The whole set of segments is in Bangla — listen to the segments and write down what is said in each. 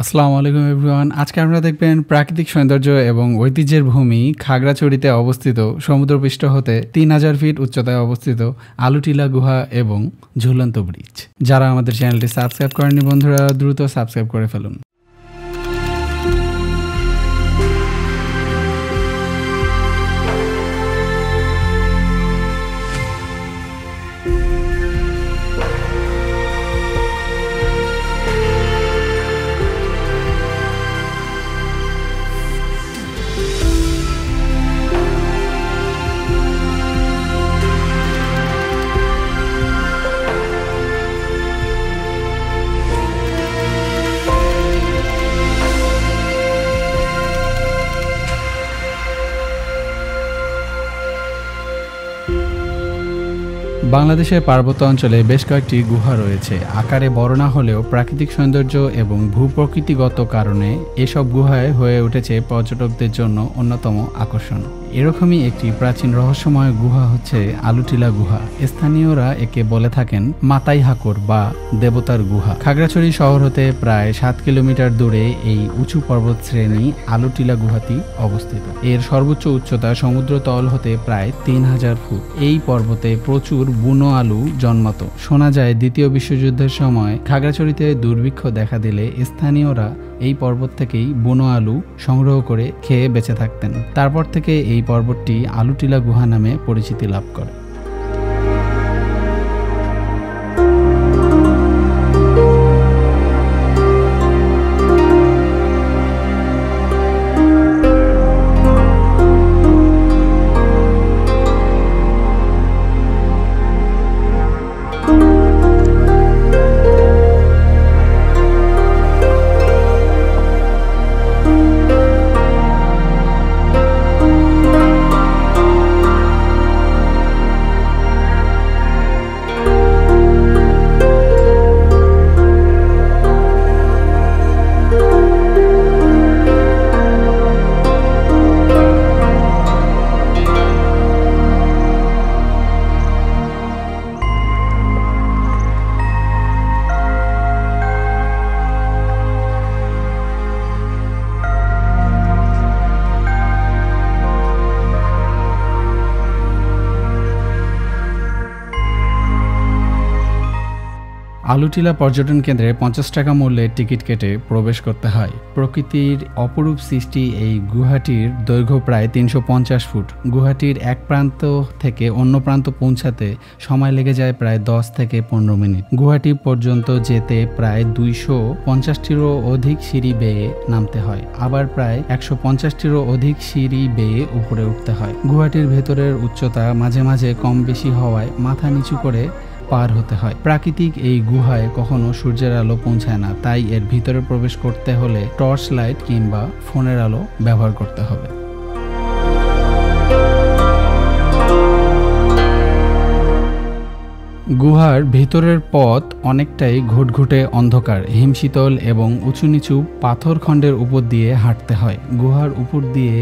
আসসালামু আলাইকুম এভরিওয়ান। আজকে আমরা দেখবেন প্রাকৃতিক সৌন্দর্য এবং ঐতিহ্যের ভূমি খাগড়াছড়িতে অবস্থিত সমুদ্রপৃষ্ঠ হতে ৩,০০০ ফিট উচ্চতায় অবস্থিত আলুটিলা গুহা এবং ঝুলন্ত ব্রিজ। যারা আমাদের চ্যানেলটি সাবস্ক্রাইব করেননি বন্ধুরা দ্রুত সাবস্ক্রাইব করে ফেলুন। বাংলাদেশের পার্বত্য অঞ্চলে বেশ কয়েকটি গুহা রয়েছে। আকারে বড় না হলেও প্রাকৃতিক সৌন্দর্য এবং ভূপ্রকৃতিগত কারণে এসব গুহায় হয়ে উঠেছে পর্যটকদের জন্য অন্যতম আকর্ষণ। এরকমই একটি প্রাচীন রহস্যময় গুহা হচ্ছে আলুটিলা গুহা। স্থানীয়রা একে বলে থাকেন মাতাই হাকর বা দেবতার গুহা। খাগড়াছড়ি শহর হতে প্রায় ৭ কিলোমিটার দূরে এই উঁচু পর্বত শ্রেণী আলুটিলা গুহাটি অবস্থিত। এর সর্বোচ্চ উচ্চতা সমুদ্রতল হতে প্রায় ৩,০০০ ফুট। এই পর্বতে প্রচুর বুনো আলু জন্মাত। শোনা যায় দ্বিতীয় বিশ্বযুদ্ধের সময় খাগড়াছড়িতে দুর্ভিক্ষ দেখা দিলে স্থানীয়রা এই পর্বত থেকেই বুনো আলু সংগ্রহ করে খেয়ে বেঁচে থাকতেন। তারপর থেকে এই পর্বতটি আলুটিলা গুহা নামে পরিচিতি লাভ করে। আলুটিলা পর্যটন কেন্দ্রে ৫০ টাকা মূল্যের টিকিট কেটে প্রবেশ করতে হয়। প্রকৃতির অপরূপ সৃষ্টি এই গুহাটির দৈর্ঘ্য প্রায় ৩৫০ ফুট। গুহাটির এক প্রান্ত থেকে অন্য প্রান্ত পৌঁছাতে সময় লেগে যায় প্রায় ১০ থেকে ১৫ মিনিট। গুহাটি পর্যন্ত যেতে প্রায় ২৫০টিরও অধিক সিঁড়ি বেয়ে নামতে হয়, আবার প্রায় ১৫০টিরও অধিক সিঁড়ি বেয়ে উপরে উঠতে হয়। গুহাটির ভেতরের উচ্চতা মাঝে মাঝে কম বেশি হওয়ায় মাথা নিচু করে পার হতে হয়। প্রাকৃতিক এই গুহায় কখনো সূর্যের আলো পৌঁছায় না, তাই এর ভিতরে প্রবেশ করতে হলে টর্চ লাইট কিংবা ফোনের আলো ব্যবহার করতে হবে। গুহার ভিতরের পথ অনেকটাই ঘুটঘুটে অন্ধকার, হিমশীতল এবং উঁচু নিচু পাথরখণ্ডের উপর দিয়ে হাঁটতে হয়। গুহার উপর দিয়ে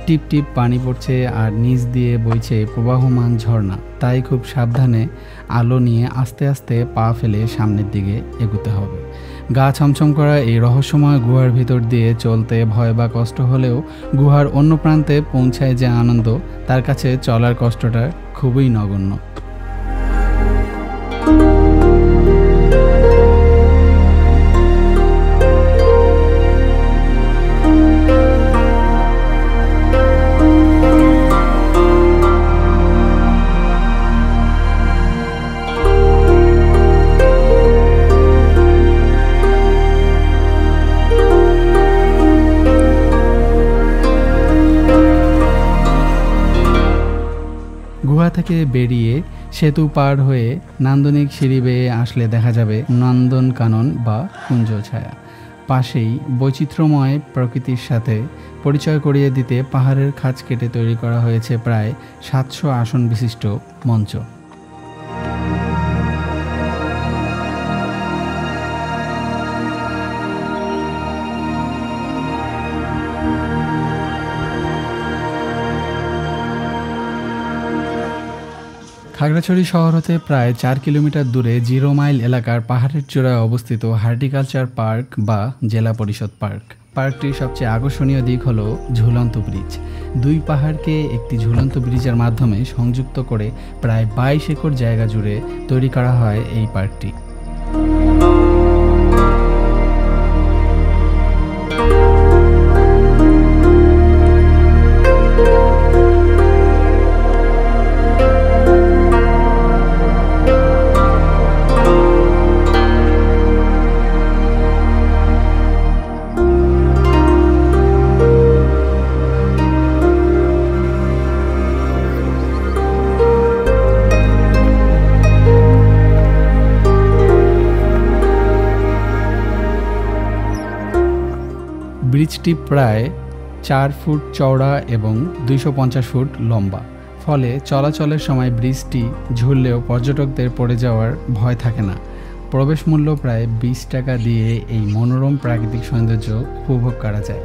টিপ টিপ পানি পড়ছে আর নিচ দিয়ে বইছে প্রবাহমান ঝর্ণা, তাই খুব সাবধানে আলো নিয়ে আস্তে আস্তে পা ফেলে সামনের দিকে এগোতে হবে। গা ছমছম করা এই রহস্যময় গুহার ভিতর দিয়ে চলতে ভয় বা কষ্ট হলেও গুহার অন্য প্রান্তে পৌঁছায় যে আনন্দ, তার কাছে চলার কষ্টটা খুবই নগণ্য। গুহা থেকে বেরিয়ে সেতু পার হয়ে নান্দনিক সিঁড়ি বেয়ে আসলে দেখা যাবে নন্দনকানন বা কুঞ্জ ছায়া। পাশেই বৈচিত্র্যময় প্রকৃতির সাথে পরিচয় করিয়ে দিতে পাহাড়ের খাঁজ কেটে তৈরি করা হয়েছে প্রায় ৭০০ আসন বিশিষ্ট মঞ্চ। খাগড়াছড়ি শহর হতে প্রায় 4 কিলোমিটার দূরে 0 মাইল এলাকার পাহাড়ের চূড়ায় অবস্থিত হর্টিকালচার পার্ক বা জেলা পরিষদ পার্ক। পার্কটির সবচেয়ে আকর্ষণীয় দিক হলো ঝুলন্ত ব্রিজ। দুই পাহাড়কে একটি ঝুলন্ত ব্রিজের মাধ্যমে সংযুক্ত করে প্রায় 22 একর জায়গা জুড়ে তৈরি করা হয় এই পার্কটি। ব্রিজটি প্রায় 4 ফুট চওড়া এবং 250 ফুট লম্বা, ফলে চলাচলের সময় ব্রিজটি ঝুললেও পর্যটকদের পড়ে যাওয়ার ভয় থাকে না। প্রবেশ মূল্য প্রায় 20 টাকা দিয়ে এই মনোরম প্রাকৃতিক সৌন্দর্য উপভোগ করা যায়।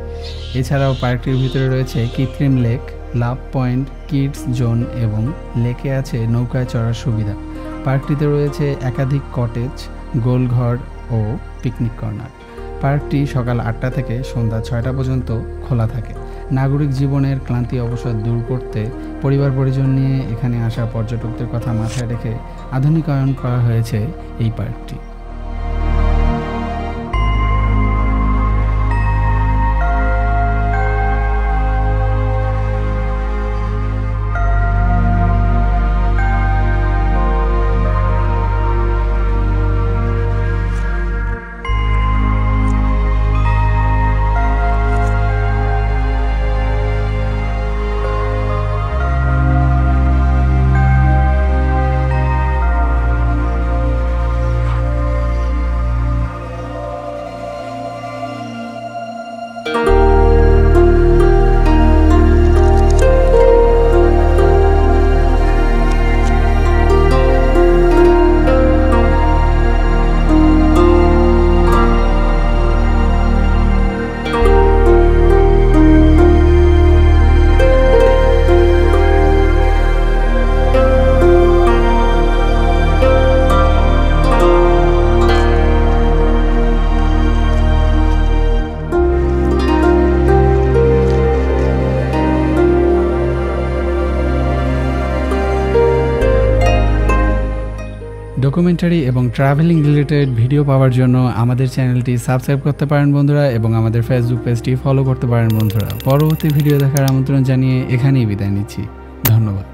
এছাড়াও পার্কটির ভিতরে রয়েছে কৃত্রিম lake, love point, kids zone এবং লেকে আছে নৌকায় চড়ার সুবিধা। পার্কটিতে রয়েছে একাধিক কটেজ, গোলঘর ও পিকনিক কর্নার। পার্কটি সকাল 8টা থেকে সন্ধ্যা 6টা পর্যন্ত খোলা থাকে। নাগরিক জীবনের ক্লান্তি অবসাদ দূর করতে পরিবার পরিজন নিয়ে এখানে আসা পর্যটকদের কথা মাথায় রেখে আধুনিকায়ন করা হয়েছে এই পার্কটি। ডকুমেন্টারি এবং ট্রাভেলিং রিলেটেড ভিডিও পাওয়ার জন্য আমাদের চ্যানেলটি সাবস্ক্রাইব করতে পারেন বন্ধুরা, এবং আমাদের ফেসবুক পেজটি ফলো করতে পারেন বন্ধুরা। পরবর্তী ভিডিও দেখার আমন্ত্রণ জানিয়ে এখানেই বিদায় নিচ্ছি। ধন্যবাদ।